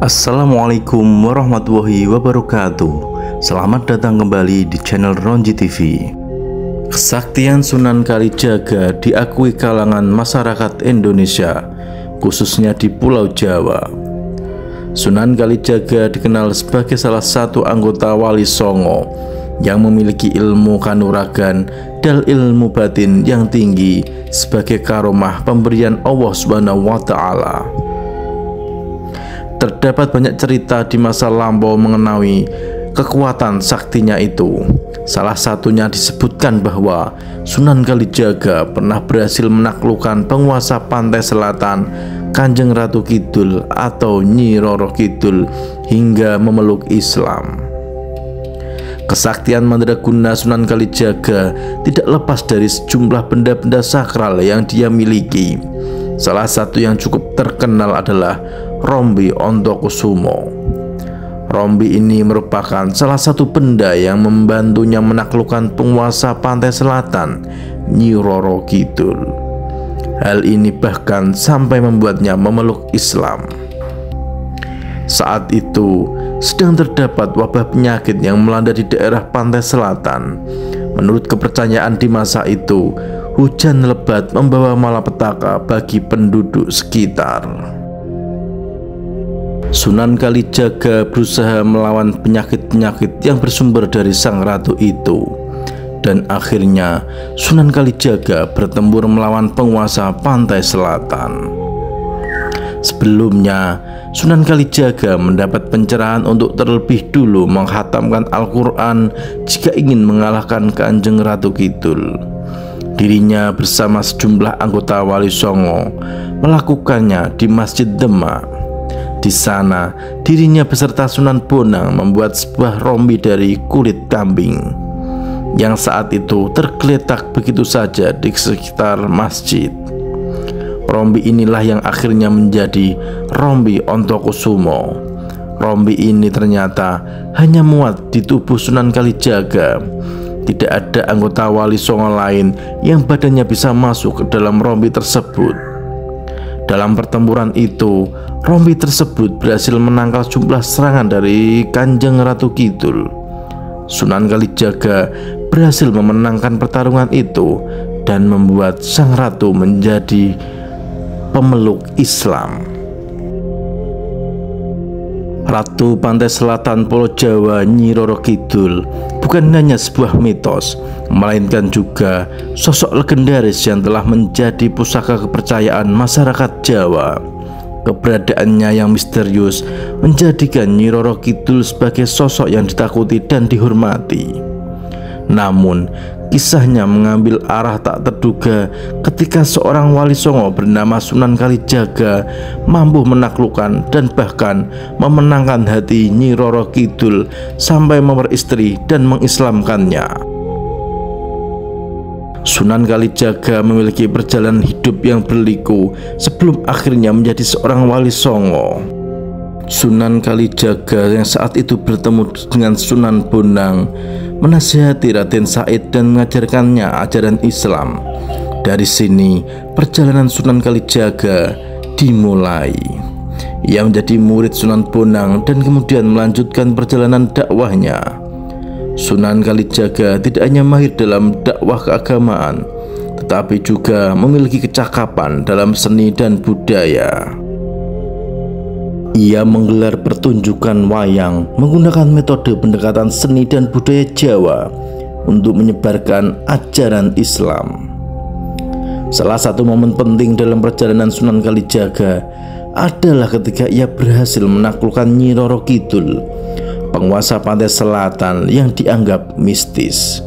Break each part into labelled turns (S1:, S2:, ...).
S1: Assalamualaikum warahmatullahi wabarakatuh. Selamat datang kembali di channel Ronji TV. Kesaktian Sunan Kalijaga diakui kalangan masyarakat Indonesia, khususnya di Pulau Jawa. Sunan Kalijaga dikenal sebagai salah satu anggota Wali Songo yang memiliki ilmu kanuragan dan ilmu batin yang tinggi sebagai karomah pemberian Allah Subhanahu wa Ta'ala. Terdapat banyak cerita di masa lampau mengenai kekuatan saktinya itu. Salah satunya disebutkan bahwa Sunan Kalijaga pernah berhasil menaklukkan penguasa pantai selatan Kanjeng Ratu Kidul atau Nyi Roro Kidul hingga memeluk Islam. Kesaktian mandraguna Sunan Kalijaga tidak lepas dari sejumlah benda-benda sakral yang dia miliki. Salah satu yang cukup terkenal adalah rombi Ontokusumo. Rombi ini merupakan salah satu benda yang membantunya menaklukkan penguasa pantai selatan Nyi Roro Kidul. Hal ini bahkan sampai membuatnya memeluk Islam. Saat itu sedang terdapat wabah penyakit yang melanda di daerah pantai selatan. Menurut kepercayaan di masa itu, hujan lebat membawa malapetaka bagi penduduk sekitar. Sunan Kalijaga berusaha melawan penyakit-penyakit yang bersumber dari sang ratu itu, dan akhirnya Sunan Kalijaga bertempur melawan penguasa pantai selatan. Sebelumnya, Sunan Kalijaga mendapat pencerahan untuk terlebih dulu menghatamkan Al-Quran jika ingin mengalahkan Kanjeng Ratu Kidul. Dirinya bersama sejumlah anggota Wali Songo melakukannya di Masjid Demak. Di sana, dirinya beserta Sunan Bonang membuat sebuah rombi dari kulit kambing yang saat itu tergeletak begitu saja di sekitar masjid. Rombi inilah yang akhirnya menjadi rombi Ontokusumo. Rombi ini ternyata hanya muat di tubuh Sunan Kalijaga. Tidak ada anggota Wali Songo lain yang badannya bisa masuk ke dalam rombi tersebut. Dalam pertempuran itu, rombi tersebut berhasil menangkal jumlah serangan dari Kanjeng Ratu Kidul. Sunan Kalijaga berhasil memenangkan pertarungan itu dan membuat sang ratu menjadi pemeluk Islam. Ratu Pantai Selatan Pulau Jawa Nyi Roro Kidul bukan hanya sebuah mitos, melainkan juga sosok legendaris yang telah menjadi pusaka kepercayaan masyarakat Jawa. Keberadaannya yang misterius menjadikan Nyi Roro Kidul sebagai sosok yang ditakuti dan dihormati. Namun, kisahnya mengambil arah tak terduga ketika seorang Wali Songo bernama Sunan Kalijaga mampu menaklukkan dan bahkan memenangkan hati Nyi Roro Kidul sampai memperistri dan mengislamkannya. Sunan Kalijaga memiliki perjalanan hidup yang berliku sebelum akhirnya menjadi seorang Wali Songo. Sunan Kalijaga yang saat itu bertemu dengan Sunan Bonang menasihati Raden Said dan mengajarkannya ajaran Islam. Dari sini perjalanan Sunan Kalijaga dimulai. Ia menjadi murid Sunan Bonang dan kemudian melanjutkan perjalanan dakwahnya. Sunan Kalijaga tidak hanya mahir dalam dakwah keagamaan, tetapi juga memiliki kecakapan dalam seni dan budaya. Ia menggelar pertunjukan wayang menggunakan metode pendekatan seni dan budaya Jawa untuk menyebarkan ajaran Islam. Salah satu momen penting dalam perjalanan Sunan Kalijaga adalah ketika ia berhasil menaklukkan Nyi Roro Kidul, penguasa pantai selatan yang dianggap mistis.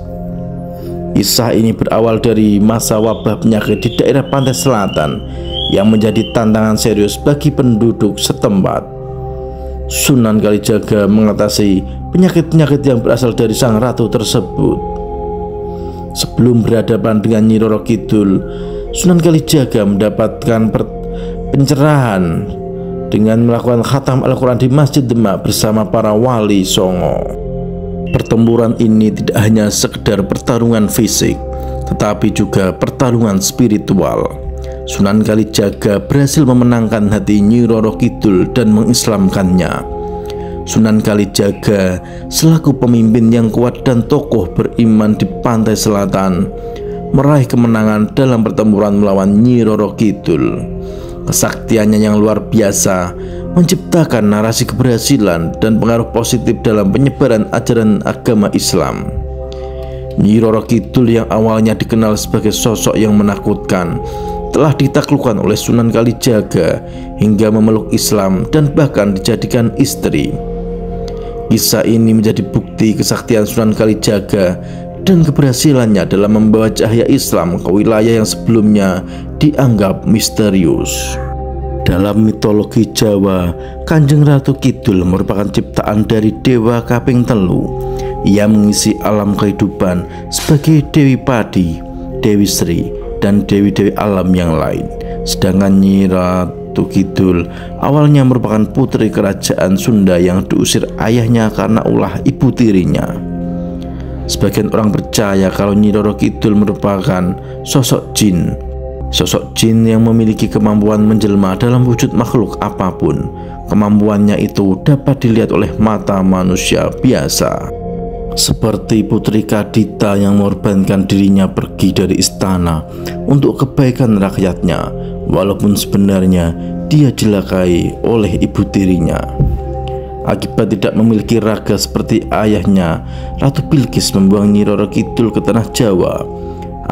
S1: Kisah ini berawal dari masa wabah penyakit di daerah pantai selatan yang menjadi tantangan serius bagi penduduk setempat. Sunan Kalijaga mengatasi penyakit-penyakit yang berasal dari sang ratu tersebut. Sebelum berhadapan dengan Nyi Roro Kidul, Sunan Kalijaga mendapatkan pencerahan dengan melakukan khatam Al-Quran di Masjid Demak bersama para Wali Songo. Pertempuran ini tidak hanya sekedar pertarungan fisik, tetapi juga pertarungan spiritual. Sunan Kalijaga berhasil memenangkan hati Nyi Roro Kidul dan mengislamkannya. Sunan Kalijaga selaku pemimpin yang kuat dan tokoh beriman di pantai selatan meraih kemenangan dalam pertempuran melawan Nyi Roro Kidul. Kesaktiannya yang luar biasa menciptakan narasi keberhasilan dan pengaruh positif dalam penyebaran ajaran agama Islam. Nyi Roro Kidul yang awalnya dikenal sebagai sosok yang menakutkan telah ditaklukkan oleh Sunan Kalijaga hingga memeluk Islam dan bahkan dijadikan istri. Kisah ini menjadi bukti kesaktian Sunan Kalijaga dan keberhasilannya dalam membawa cahaya Islam ke wilayah yang sebelumnya dianggap misterius. Dalam mitologi Jawa, Kanjeng Ratu Kidul merupakan ciptaan dari Dewa Kaping Telu. Ia mengisi alam kehidupan sebagai Dewi Padi, Dewi Sri, dan dewi-dewi alam yang lain. Sedangkan Nyi Ratu Kidul awalnya merupakan putri kerajaan Sunda yang diusir ayahnya karena ulah ibu tirinya. Sebagian orang percaya kalau Nyi Roro Kidul merupakan sosok jin. Sosok jin yang memiliki kemampuan menjelma dalam wujud makhluk apapun. Kemampuannya itu dapat dilihat oleh mata manusia biasa. Seperti Putri Kadita yang mengorbankan dirinya pergi dari istana untuk kebaikan rakyatnya, walaupun sebenarnya dia dijelakai oleh ibu tirinya. Akibat tidak memiliki raga seperti ayahnya, Ratu Bilqis membuang Nyi Roro Kidul ke tanah Jawa.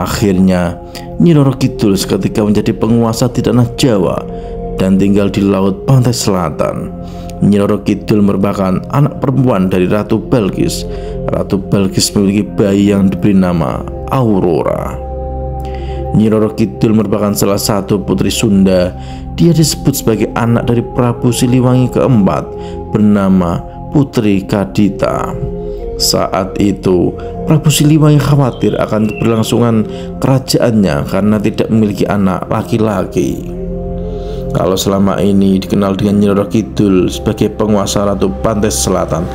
S1: Akhirnya Nyi Roro Kidul seketika menjadi penguasa di tanah Jawa dan tinggal di laut pantai selatan. Nyi Roro Kidul merupakan anak perempuan dari Ratu Bilqis. Ratu Bilqis memiliki bayi yang diberi nama Aurora. Nyi Roro Kidul merupakan salah satu putri Sunda. Dia disebut sebagai anak dari Prabu Siliwangi keempat bernama Putri Kadita. Saat itu Prabu Siliwangi khawatir akan keberlangsungan kerajaannya karena tidak memiliki anak laki-laki. Kalau selama ini dikenal dengan Nyi Roro Kidul sebagai penguasa Ratu Pantai Selatan,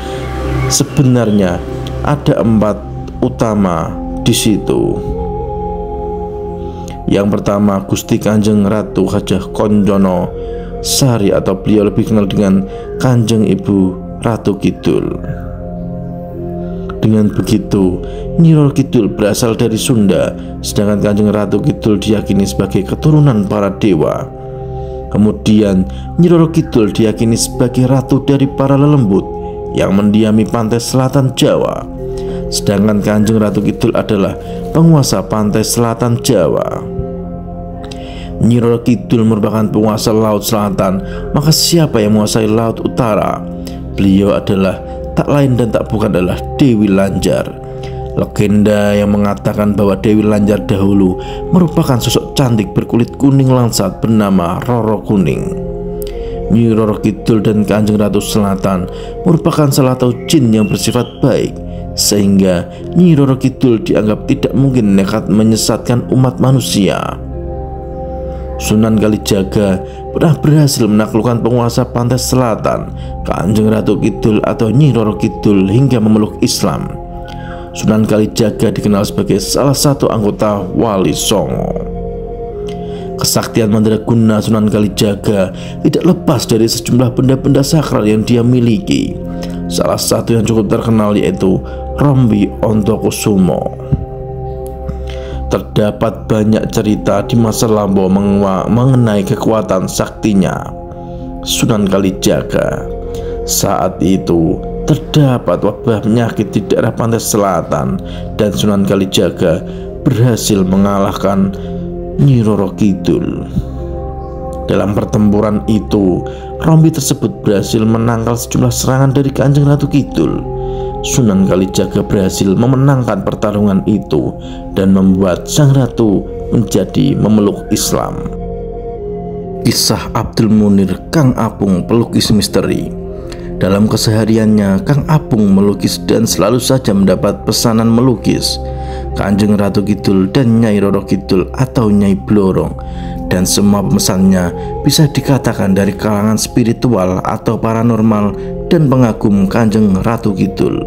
S1: sebenarnya ada 4 utama di situ. Yang pertama, Gusti Kanjeng Ratu Hajah Konjono Sari, atau beliau lebih dikenal dengan Kanjeng Ibu Ratu Kidul. Dengan begitu, Nyi Roro Kidul berasal dari Sunda, sedangkan Kanjeng Ratu Kidul diyakini sebagai keturunan para dewa. Kemudian Nyi Roro Kidul diyakini sebagai ratu dari para lelembut yang mendiami pantai selatan Jawa, sedangkan Kanjeng Ratu Kidul adalah penguasa pantai selatan Jawa. Nyi Roro Kidul merupakan penguasa laut selatan, maka siapa yang menguasai laut utara? Beliau adalah tak lain dan tak bukan adalah Dewi Lanjar. Legenda yang mengatakan bahwa Dewi Lanjar dahulu merupakan sosok cantik berkulit kuning langsat bernama Roro Kuning. Nyi Roro Kidul dan Kanjeng Ratu Selatan merupakan salah satu jin yang bersifat baik, sehingga Nyi Roro Kidul dianggap tidak mungkin nekat menyesatkan umat manusia. Sunan Kalijaga pernah berhasil menaklukkan penguasa pantai selatan, Kanjeng Ratu Kidul atau Nyi Roro Kidul, hingga memeluk Islam. Sunan Kalijaga dikenal sebagai salah satu anggota Wali Songo. Kesaktian mandraguna Sunan Kalijaga tidak lepas dari sejumlah benda-benda sakral yang dia miliki. Salah satu yang cukup terkenal yaitu Rombi Ontokusumo. Terdapat banyak cerita di masa lampau mengenai kekuatan saktinya Sunan Kalijaga. Saat itu terdapat wabah penyakit di daerah pantai selatan dan Sunan Kalijaga berhasil mengalahkan Nyi Roro Kidul. Dalam pertempuran itu, Rombi tersebut berhasil menangkal sejumlah serangan dari Kanjeng Ratu Kidul. Sunan Kalijaga berhasil memenangkan pertarungan itu dan membuat sang ratu menjadi memeluk Islam. Kisah Abdul Munir Kang Apung, pelukis misteri. Dalam kesehariannya, Kang Apung melukis dan selalu saja mendapat pesanan melukis Kanjeng Ratu Kidul dan Nyai Roro Kidul atau Nyai Blorong, dan semua pemesannya bisa dikatakan dari kalangan spiritual atau paranormal dan pengagum Kanjeng Ratu Kidul.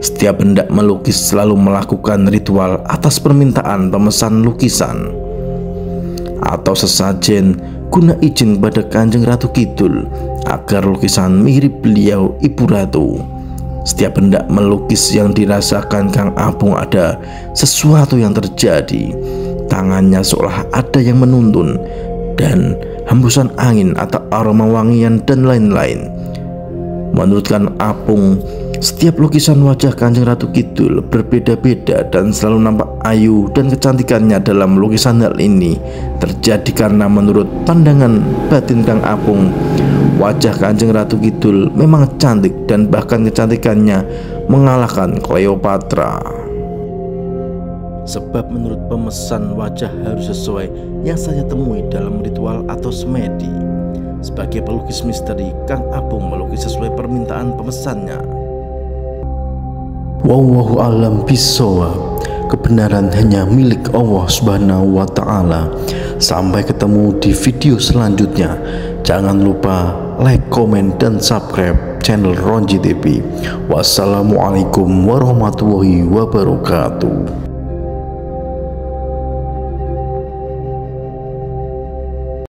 S1: Setiap hendak melukis selalu melakukan ritual atas permintaan pemesan lukisan. atau sesajen guna izin kepada Kanjeng Ratu Kidul agar lukisan mirip beliau Ibu Ratu. Setiap hendak melukis yang dirasakan Kang Apung ada sesuatu yang terjadi. Tangannya seolah ada yang menuntun, dan hembusan angin atau aroma wangian dan lain-lain. Menurut Kang Apung, setiap lukisan wajah Kanjeng Ratu Kidul berbeda-beda dan selalu nampak ayu, dan kecantikannya dalam lukisan hal ini terjadi karena menurut pandangan batin Kang Apung, wajah Kanjeng Ratu Kidul memang cantik dan bahkan kecantikannya mengalahkan Cleopatra. Sebab menurut pemesan, wajah harus sesuai yang saya temui dalam ritual atau semedi. Sebagai pelukis misteri, Kang Apung melukis sesuai permintaan pemesannya.
S2: Wallahu a'lam bishawab. Kebenaran hanya milik Allah Subhanahu wa Ta'ala. Sampai ketemu di video selanjutnya. Jangan lupa like, komen, dan subscribe channel Ronji TV. Wassalamualaikum warahmatullahi wabarakatuh.